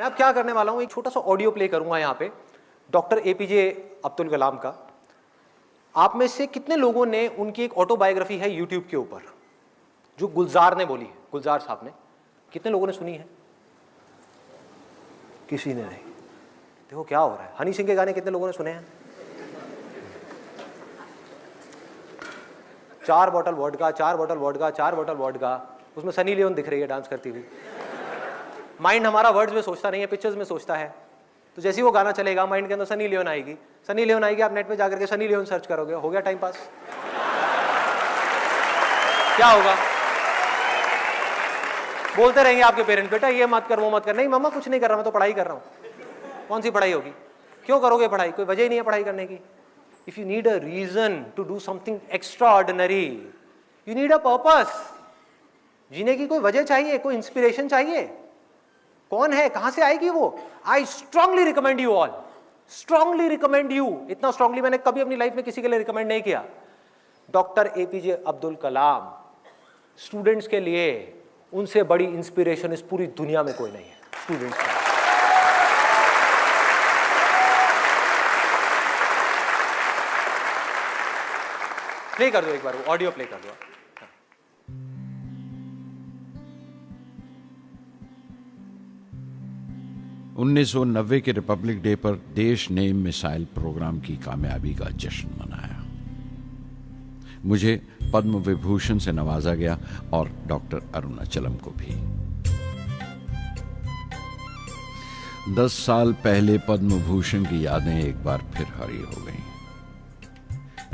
मैं अब क्या करने वाला हूँ, एक छोटा सा ऑडियो प्ले करूंगा यहाँ पे डॉक्टर एपीजे अब्दुल कलाम का। आप में से कितने लोगों ने, उनकी एक ऑटोबायोग्राफी है यूट्यूब के ऊपर जो गुलजार ने बोली है, गुलजार साहब ने, कितने लोगों ने सुनी है? किसी ने नहीं। देखो क्या हो रहा है। हनी सिंह के गाने कितने लोगों ने सुने हैं? 4 bottle vodka, 4 bottle vodka, 4 bottle vodka. उसमें सनी लियोन दिख रही है डांस करती हुई। माइंड हमारा वर्ड्स में सोचता नहीं है, पिक्चर्स में सोचता है। तो जैसे ही वो गाना चलेगा माइंड के अंदर सनी लियोन आएगी, सनी लियोन आएगी, आप नेट पे जाकर के सनी लियोन सर्च करोगे, हो गया टाइम पास। क्या होगा? बोलते रहेंगे आपके पेरेंट्स, बेटा ये मत कर वो मत कर। नहीं मम्मा कुछ नहीं कर रहा, मैं तो पढ़ाई कर रहा हूँ। कौन सी पढ़ाई होगी? क्यों करोगे पढ़ाई? कोई वजह ही नहीं है पढ़ाई करने की। If you need a reason to do something extraordinary, you need a purpose. जीने की कोई वजह चाहिए, कोई इंस्पिरेशन चाहिए। कौन है, कहां से आएगी वो? I strongly recommend you all, strongly recommend you. इतना स्ट्रांगली मैंने कभी अपनी लाइफ में किसी के लिए रिकमेंड नहीं किया। Doctor APJ Abdul Kalam. Students के लिए उनसे बड़ी इंस्पिरेशन इस पूरी दुनिया में कोई नहीं है। स्टूडेंट्स के लिए प्ले कर दो एक बार, वो ऑडियो प्ले कर दो। 1990 के रिपब्लिक डे पर देश ने मिसाइल प्रोग्राम की कामयाबी का जश्न मनाया। मुझे पद्म विभूषण से नवाजा गया और डॉक्टर अरुणाचलम को भी। 10 साल पहले पद्म भूषण की यादें एक बार फिर हरी हो गईं।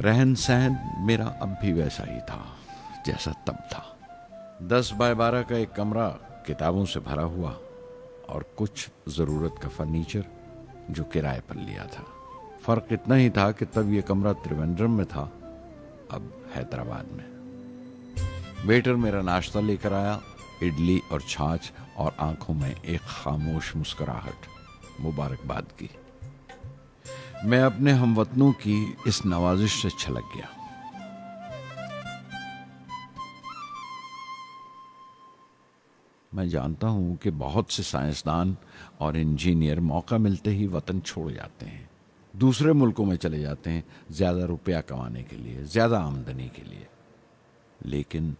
रहन सहन मेरा अब भी वैसा ही था जैसा तब था। 10 बाय 12 का एक कमरा किताबों से भरा हुआ और कुछ जरूरत का फर्नीचर जो किराए पर लिया था। फर्क इतना ही था कि तब यह कमरा त्रिवेंद्रम में था, अब हैदराबाद में। वेटर मेरा नाश्ता लेकर आया, इडली और छाछ, और आंखों में एक खामोश मुस्कुराहट मुबारकबाद की। मैं अपने हमवतनों की इस नवाजिश से छलक गया। मैं जानता हूं कि बहुत से साइंसदान और इंजीनियर मौका मिलते ही वतन छोड़ जाते हैं, दूसरे मुल्कों में चले जाते हैं ज्यादा रुपया कमाने के लिए, ज्यादा आमदनी के लिए। लेकिन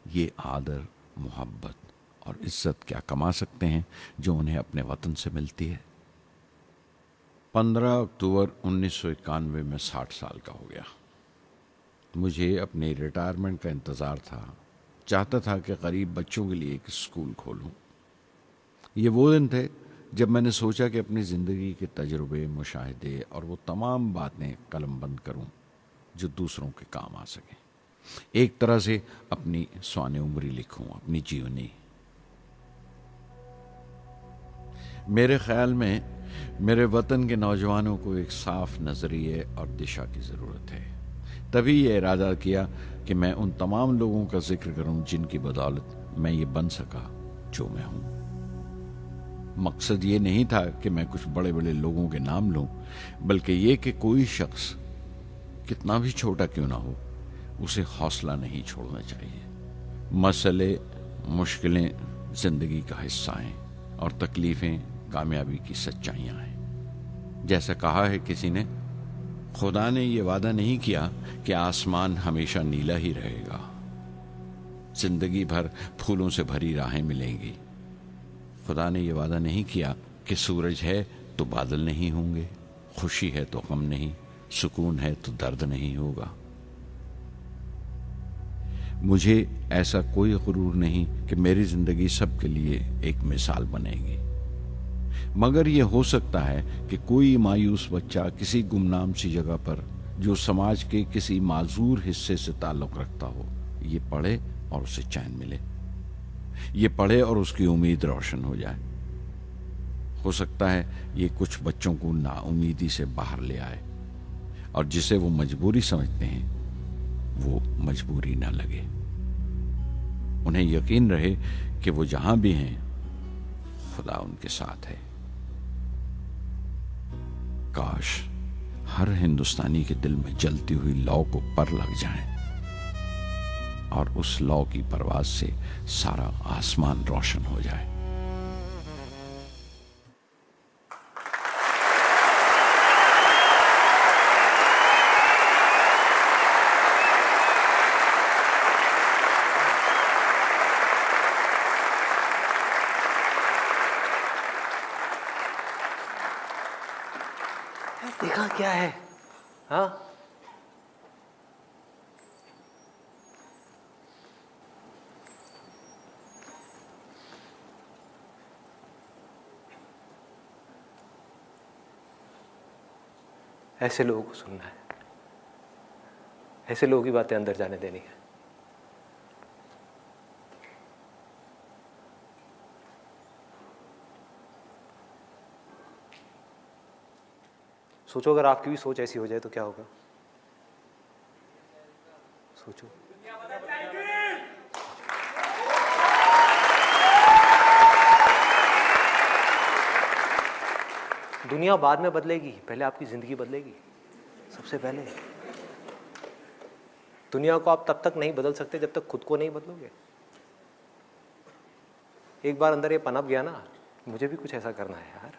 ये आदर, मोहब्बत और इज्जत क्या कमा सकते हैं जो उन्हें अपने वतन से मिलती है। 15 अक्टूबर 1991 में 60 साल का हो गया। मुझे अपने रिटायरमेंट का इंतज़ार था। चाहता था कि गरीब बच्चों के लिए एक स्कूल खोलूं। ये वो दिन थे जब मैंने सोचा कि अपनी ज़िंदगी के तजुर्बे, मुशाहिदे और वो तमाम बातें कलमबंद करूं जो दूसरों के काम आ सकें। एक तरह से अपनी स्वाने उम्री लिखूं, अपनी जीवनी। मेरे ख्याल में मेरे वतन के नौजवानों को एक साफ नज़रिए और दिशा की ज़रूरत है। तभी ये इरादा किया कि मैं उन तमाम लोगों का जिक्र करूं जिनकी बदौलत मैं ये बन सका जो मैं हूं। मकसद ये नहीं था कि मैं कुछ बड़े बड़े लोगों के नाम लूं, बल्कि ये कि कोई शख्स कितना भी छोटा क्यों ना हो, उसे हौसला नहीं छोड़ना चाहिए। मसले, मुश्किलें जिंदगी का हिस्सा हैं और तकलीफें कामयाबी की सच्चाइयां हैं। जैसा कहा है किसी ने, खुदा ने यह वादा नहीं किया कि आसमान हमेशा नीला ही रहेगा, जिंदगी भर फूलों से भरी राहें मिलेंगी। खुदा ने यह वादा नहीं किया कि सूरज है तो बादल नहीं होंगे, खुशी है तो गम नहीं, सुकून है तो दर्द नहीं होगा। मुझे ऐसा कोई गुरूर नहीं कि मेरी जिंदगी सबके लिए एक मिसाल बनेगी, मगर यह हो सकता है कि कोई मायूस बच्चा किसी गुमनाम सी जगह पर जो समाज के किसी माजूर हिस्से से ताल्लुक रखता हो, ये पढ़े और उसे चैन मिले, ये पढ़े और उसकी उम्मीद रोशन हो जाए। हो सकता है ये कुछ बच्चों को नाउमीदी से बाहर ले आए और जिसे वो मजबूरी समझते हैं वो मजबूरी ना लगे। उन्हें यकीन रहे कि वो जहां भी हैं खुदा उनके साथ है। काश हर हिंदुस्तानी के दिल में जलती हुई लौ को पर लग जाए और उस लौ की परवाज से सारा आसमान रोशन हो जाए। देखा क्या है? हाँ, ऐसे लोगों को सुनना है, ऐसे लोगों की बातें अंदर जाने देनी है। सोचो अगर आपकी भी सोच ऐसी हो जाए तो क्या होगा? सोचो। दुनिया बाद में बदलेगी, पहले आपकी जिंदगी बदलेगी। सबसे पहले दुनिया को आप तब तक नहीं बदल सकते जब तक खुद को नहीं बदलोगे। एक बार अंदर ये पनप गया ना, मुझे भी कुछ ऐसा करना है यार,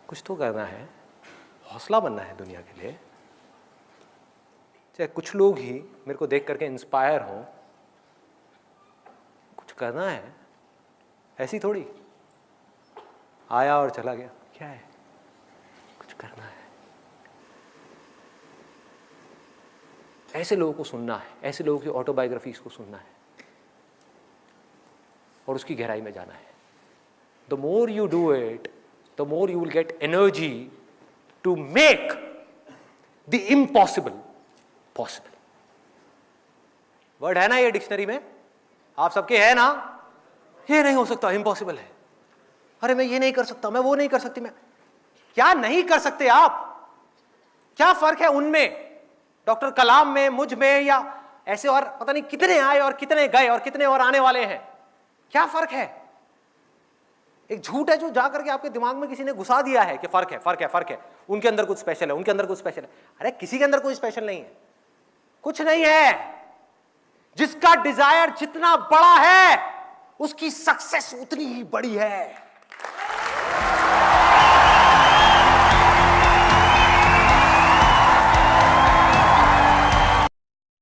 कुछ तो करना है, हौसला बनना है दुनिया के लिए। चाहे कुछ लोग ही मेरे को देख करके इंस्पायर हों, कुछ करना है। ऐसी थोड़ी आया और चला गया, क्या है? कुछ करना है। ऐसे लोगों को सुनना है, ऐसे लोगों की ऑटोबायोग्राफीज को सुनना है और उसकी गहराई में जाना है। The more you do it, the more you will get energy to make the impossible possible. Word है ना ये डिक्शनरी में, आप सबके है ना? ये नहीं हो सकता, इम्पॉसिबल है। अरे मैं ये नहीं कर सकता, मैं वो नहीं कर सकती। मैं क्या नहीं कर सकते आप? क्या फर्क है उनमें, डॉक्टर कलाम में, मुझ में, या ऐसे और पता नहीं कितने आए और कितने गए और कितने और आने वाले हैं? क्या फर्क है? एक झूठ है जो जा करके आपके दिमाग में किसी ने घुसा दिया है कि फर्क है, फर्क है, फर्क है, उनके अंदर कुछ स्पेशल है, उनके अंदर कुछ स्पेशल है। अरे किसी के अंदर कोई स्पेशल नहीं है, कुछ नहीं है। जिसका डिजायर जितना बड़ा है उसकी सक्सेस उतनी ही बड़ी है।